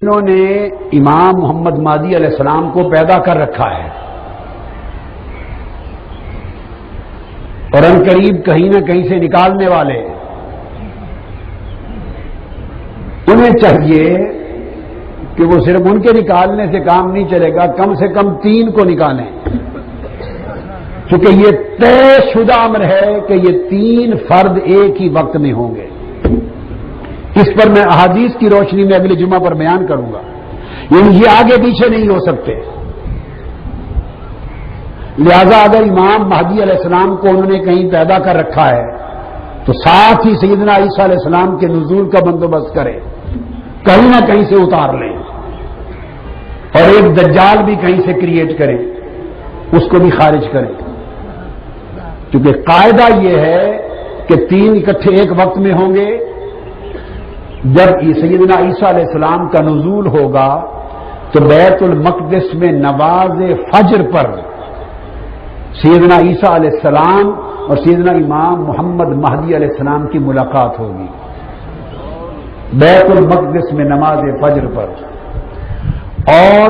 انہوں نے امام محمد مہدی علیہ السلام کو پیدا کر رکھا ہے اور ان قریب کہیں نہ کہیں سے نکالنے والے، انہیں چاہیے کہ وہ صرف ان کے نکالنے سے کام نہیں چلے گا، کم سے کم 3 کو نکالیں، کیونکہ یہ طے شدہ امر ہے کہ یہ 3 فرد ایک ہی وقت میں ہوں گے۔ اس پر میں احادیث کی روشنی میں اگلے جمعہ پر بیان کروں گا، یعنی یہ آگے پیچھے نہیں ہو سکتے۔ لہذا اگر امام مہدی علیہ السلام کو انہوں نے کہیں پیدا کر رکھا ہے تو ساتھ ہی سیدنا عیسیٰ علیہ السلام کے نزول کا بندوبست کریں، کہیں نہ کہیں سے اتار لیں، اور ایک دجال بھی کہیں سے کریٹ کریں، اس کو بھی خارج کریں، کیونکہ قاعدہ یہ ہے کہ 3 اکٹھے ایک وقت میں ہوں گے۔ جب سیدنا عیسیٰ علیہ السلام کا نزول ہوگا تو بیت المقدس میں نماز فجر پر سیدنا عیسیٰ علیہ السلام اور سیدنا امام محمد مہدی علیہ السلام کی ملاقات ہوگی، بیت المقدس میں نماز فجر پر، اور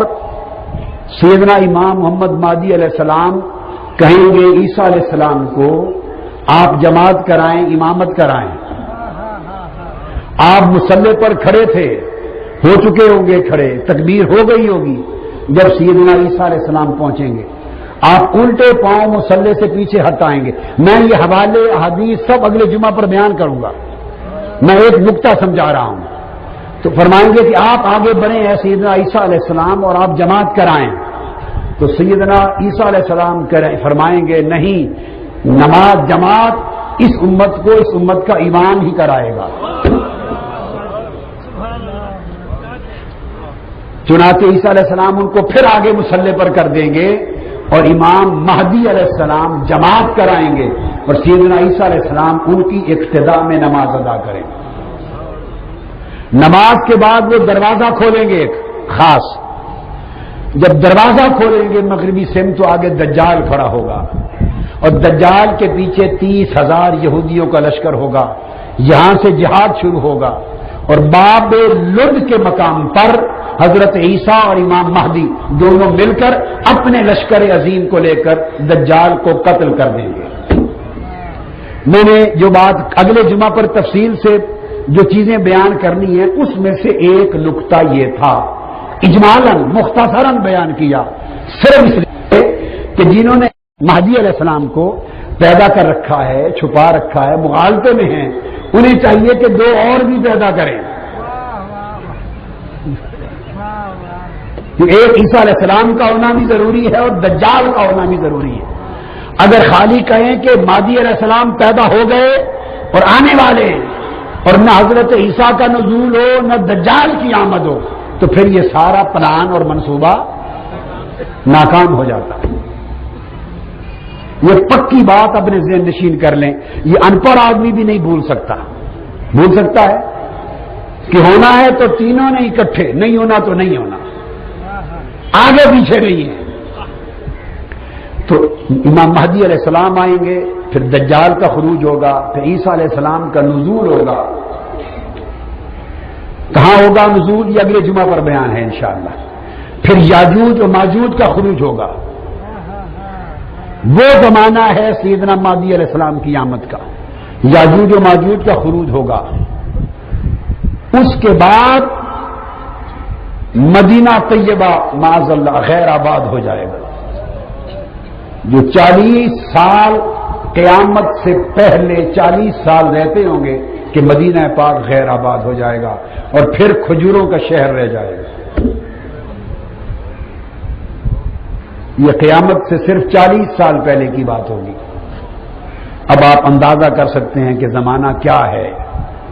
سیدنا امام محمد مہدی علیہ السلام کہیں گے عیسیٰ علیہ السلام کو آپ جماعت کرائیں، امامت کرائیں۔ آپ مصلی پر کھڑے تھے، ہو چکے ہوں گے کھڑے، تکبیر ہو گئی ہوگی جب سیدنا عیسیٰ علیہ السلام پہنچیں گے، آپ الٹے پاؤں مصلی سے پیچھے ہٹائیں گے۔ میں یہ حوالے حدیث سب اگلے جمعہ پر بیان کروں گا، میں ایک نقطہ سمجھا رہا ہوں۔ تو فرمائیں گے کہ آپ آگے بڑھیں اے سیدنا عیسیٰ علیہ السلام اور آپ جماعت کرائیں، تو سیدنا عیسیٰ علیہ السلام فرمائیں گے نہیں، نماز جماعت اس امت کا امام ہی کرائے گا۔ چنانچہ عیسیٰ علیہ السلام ان کو پھر آگے مصلی پر کر دیں گے اور امام مہدی علیہ السلام جماعت کرائیں گے، اور سیدنا عیسیٰ علیہ السلام ان کی اقتداء میں نماز ادا کریں گے۔ نماز کے بعد وہ دروازہ کھولیں گے ایک خاص، جب دروازہ کھولیں گے مغربی سمت تو آگے دجال کھڑا ہوگا، اور دجال کے پیچھے 30,000 یہودیوں کا لشکر ہوگا، یہاں سے جہاد شروع ہوگا، اور باب لد کے مقام پر حضرت عیسیٰ اور امام مہدی دونوں مل کر اپنے لشکر عظیم کو لے کر دجال کو قتل کر دیں گے۔ میں نے جو بات اگلے جمعہ پر تفصیل سے جو چیزیں بیان کرنی ہیں اس میں سے ایک نقطہ یہ تھا، اجمالاً مختصراً بیان کیا، صرف اس لیے کہ جنہوں نے مہدی علیہ السلام کو پیدا کر رکھا ہے، چھپا رکھا ہے، مغالطے میں ہیں، انہیں چاہیے کہ 2 اور بھی پیدا کریں۔ ایک عیسیٰ علیہ السلام کا ہونا بھی ضروری ہے اور دجال کا ہونا بھی ضروری ہے۔ اگر خالی کہیں کہ مہدی علیہ السلام پیدا ہو گئے اور آنے والے ہیں، اور نہ حضرت عیسیٰ کا نزول ہو نہ دجال کی آمد ہو، تو پھر یہ سارا پلان اور منصوبہ ناکام ہو جاتا ہے۔ یہ پکی بات اپنے ذہن نشین کر لیں، یہ ان پڑھ آدمی بھی نہیں بھول سکتا ہے کہ ہونا ہے تو تینوں نے اکٹھے، نہیں ہونا تو نہیں ہونا، آگے پیچھے نہیں ہے۔ تو امام مہدی علیہ السلام آئیں گے، پھر دجال کا خروج ہوگا، پھر عیسیٰ علیہ السلام کا نزول ہوگا۔ کہاں ہوگا نزول یہ اگلے جمعہ پر بیان ہے انشاءاللہ۔ پھر یاجوج و ماجوج کا خروج ہوگا، وہ زمانہ ہے سیدنا مہدی علیہ السلام کی آمد کا، یاجوج و ماجوج کا خروج ہوگا۔ اس کے بعد مدینہ طیبہ معاذ اللہ غیر آباد ہو جائے گا، جو 40 سال قیامت سے پہلے 40 سال رہتے ہوں گے کہ مدینہ پاک غیر آباد ہو جائے گا اور پھر کھجوروں کا شہر رہ جائے گا۔ یہ قیامت سے صرف 40 سال پہلے کی بات ہوگی۔ اب آپ اندازہ کر سکتے ہیں کہ زمانہ کیا ہے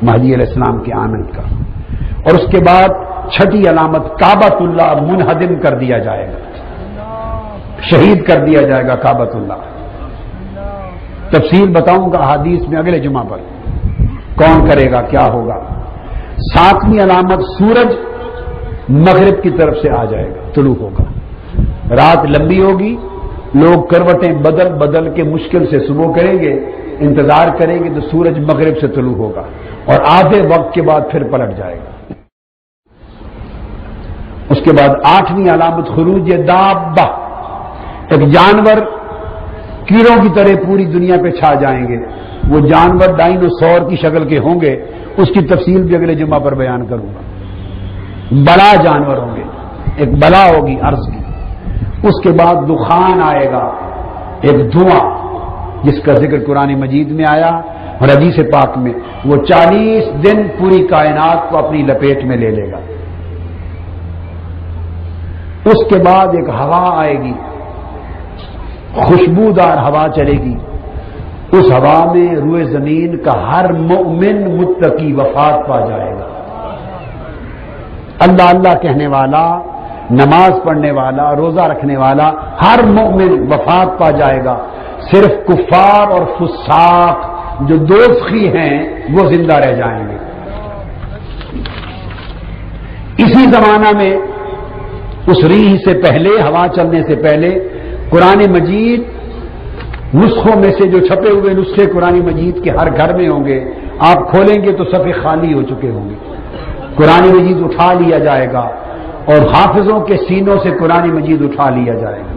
مہدی علیہ السلام کی آمد کا۔ اور اس کے بعد 6ٹھی علامت کعبۃ اللہ منہدم کر دیا جائے گا، شہید کر دیا جائے گا کعبۃ اللہ۔ تفصیل بتاؤں گا احادیث میں اگلے جمعہ پر، کون کرے گا کیا ہوگا۔ 7ویں علامت سورج مغرب کی طرف سے آ جائے گا، طلوع ہوگا، رات لمبی ہوگی، لوگ کروٹیں بدل بدل کے مشکل سے صبح کریں گے، انتظار کریں گے تو سورج مغرب سے طلوع ہوگا اور آدھے وقت کے بعد پھر پلٹ جائے گا۔ اس کے بعد 8ویں علامت خروج دابہ، ایک جانور کیڑوں کی طرح پوری دنیا پہ چھا جائیں گے. وہ جانور ڈائنوسور کی شکل کے ہوں گے، اس کی تفصیل بھی اگلے جمعہ پر بیان کروں گا. بڑا جانور ہوں گے، ایک بلا ہوگی عرض کی. اس کے بعد دخان آئے گا، ایک دھواں جس کا ذکر قرآن مجید میں آیا اور حدیث پاک میں. وہ 40 دن پوری کائنات کو اپنی لپیٹ میں لے لے گا. اس کے بعد ایک ہوا آئے گی، خوشبودار ہوا چلے گی. اس ہوا میں روئے زمین کا ہر مومن متقی وفات پا جائے گا. اللہ اللہ کہنے والا، نماز پڑھنے والا، روزہ رکھنے والا ہر مومن وفات پا جائے گا. صرف کفار اور فساق جو دوزخی ہیں وہ زندہ رہ جائیں گے. اسی زمانہ میں اس ریح سے پہلے، ہوا چلنے سے پہلے، قرآن مجید نسخوں میں سے جو چھپے ہوئے نسخے قرآن مجید کے ہر گھر میں ہوں گے، آپ کھولیں گے تو صفحے خالی ہو چکے ہوں گے. قرآن مجید اٹھا لیا جائے گا اور حافظوں کے سینوں سے قرآن مجید اٹھا لیا جائے گا.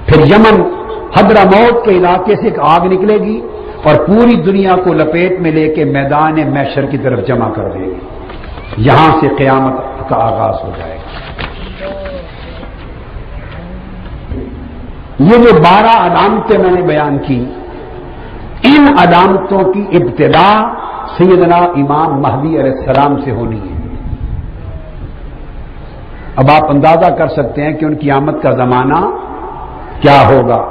پھر یمن حضرموت کے علاقے سے ایک آگ نکلے گی اور پوری دنیا کو لپیٹ میں لے کے میدان محشر کی طرف جمع کر دے گی. یہاں سے قیامت کا آغاز ہو جائے گا. یہ جو 12 علامتیں میں نے بیان کی، ان علامتوں کی ابتدا سیدنا امام مہدی علیہ السلام سے ہونی ہے. اب آپ اندازہ کر سکتے ہیں کہ ان کی آمد کا زمانہ کیا ہوگا.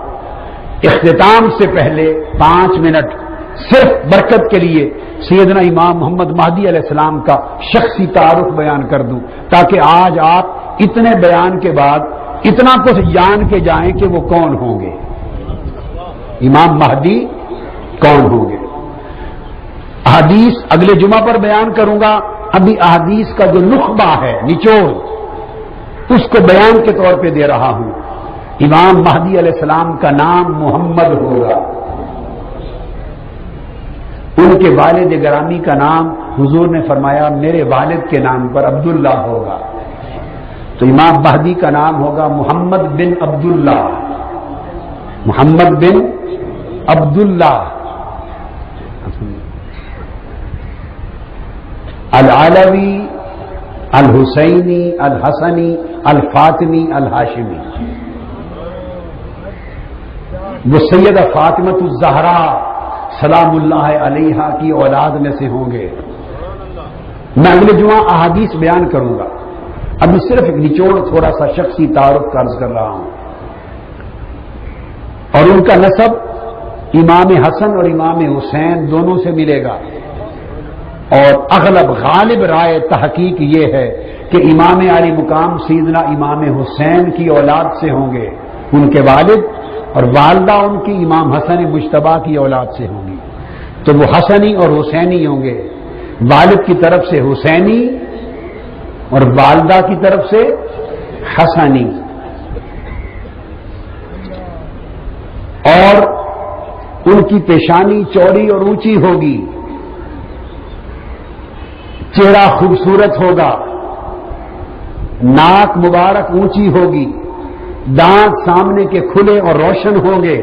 اختتام سے پہلے 5 منٹ صرف برکت کے لیے سیدنا امام محمد مہدی علیہ السلام کا شخصی تعارف بیان کر دوں، تاکہ آج آپ اتنے بیان کے بعد اتنا کچھ جان کے جائیں کہ وہ کون ہوں گے، امام مہدی کون ہوں گے. احادیث اگلے جمعہ پر بیان کروں گا. ابھی احادیث کا جو نخبہ ہے، نچوڑ، اس کو بیان کے طور پہ دے رہا ہوں. امام مہدی علیہ السلام کا نام محمد ہوگا. ان کے والد گرامی کا نام حضور نے فرمایا میرے والد کے نام پر عبداللہ ہوگا. تو امام مہدی کا نام ہوگا محمد بن عبداللہ. محمد بن عبداللہ العلوی الحسینی الحسنی الفاطمی الہاشمی. وہ سیدہ فاطمۃ الزہرا سلام اللہ علیہا کی اولاد میں سے ہوں گے. میں اگلے جمعہ احادیث بیان کروں گا. ابھی صرف ایک نچوڑ تھوڑا سا شخصی تعارف کا عرض کر رہا ہوں. اور ان کا نسب امام حسن اور امام حسین دونوں سے ملے گا. اور اغلب غالب رائے تحقیق یہ ہے کہ امام علی مقام سیدنا امام حسین کی اولاد سے ہوں گے. ان کے والد اور والدہ ان کی امام حسن مجتبی کی اولاد سے ہوں گی. تو وہ حسنی اور حسینی ہوں گے. والد کی طرف سے حسینی اور والدہ کی طرف سے حسنی. اور ان کی پیشانی چوڑی اور اونچی ہوگی. چہرہ خوبصورت ہوگا. ناک مبارک اونچی ہوگی. دانت سامنے کے کھلے اور روشن ہوں گے.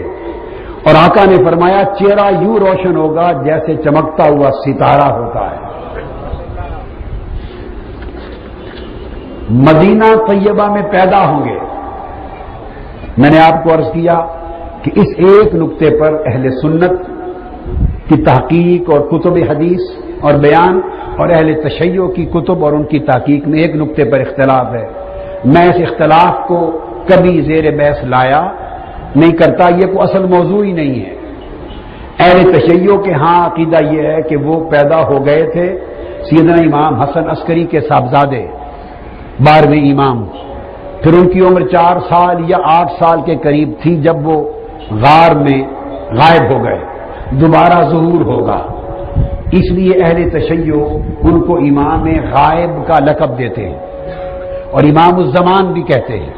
اور آقا نے فرمایا چہرہ یوں روشن ہوگا جیسے چمکتا ہوا ستارہ ہوتا ہے. مدینہ طیبہ میں پیدا ہوں گے. میں نے آپ کو عرض کیا کہ اس ایک نقطے پر اہل سنت کی تحقیق اور کتب حدیث اور بیان اور اہل تشیع کی کتب اور ان کی تحقیق میں ایک نقطے پر اختلاف ہے. میں اس اختلاف کو کبھی زیر بحث لایا نہیں کرتا. یہ کوئی اصل موضوع ہی نہیں ہے. اہل تشیع کے ہاں عقیدہ یہ ہے کہ وہ پیدا ہو گئے تھے سیدنا امام حسن عسکری کے صاحبزادے 12ویں امام. پھر ان کی عمر 4 سال یا 8 سال کے قریب تھی جب وہ غار میں غائب ہو گئے. دوبارہ ظہور ہوگا. اس لیے اہل تشیع ان کو امام غائب کا لقب دیتے ہیں اور امام الزمان بھی کہتے ہیں.